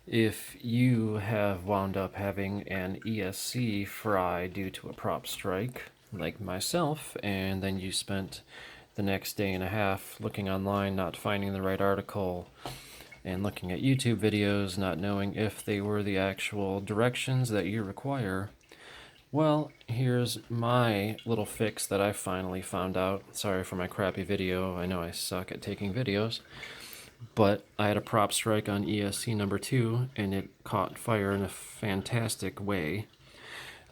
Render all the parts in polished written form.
If you have wound up having an ESC fry due to a prop strike, like myself, and then you spent the next day and a half looking online, not finding the right article, and looking at YouTube videos, not knowing if they were the actual directions that you require, well, here's my little fix that I finally found out. Sorry for my crappy video. I know I suck at taking videos. But I had a prop strike on ESC number 2, and it caught fire in a fantastic way.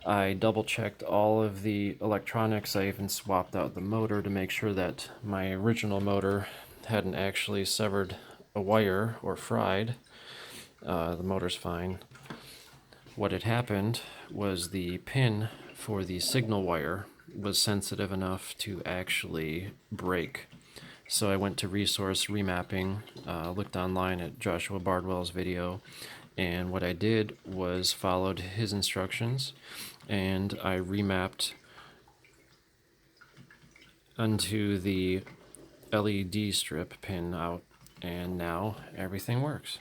I double checked all of the electronics. I even swapped out the motor to make sure that my original motor hadn't actually severed a wire or fried. The motor's fine. What had happened was the pin for the signal wire was sensitive enough to actually break. So I went to resource remapping, looked online at Joshua Bardwell's video, and what I did was followed his instructions, and I remapped onto the LED strip pin out, and now everything works.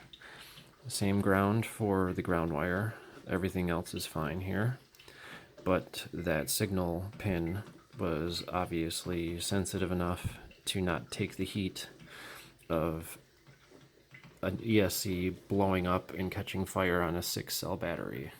Same ground for the ground wire. Everything else is fine here, but that signal pin was obviously sensitive enough to not take the heat of an ESC blowing up and catching fire on a 6-cell battery.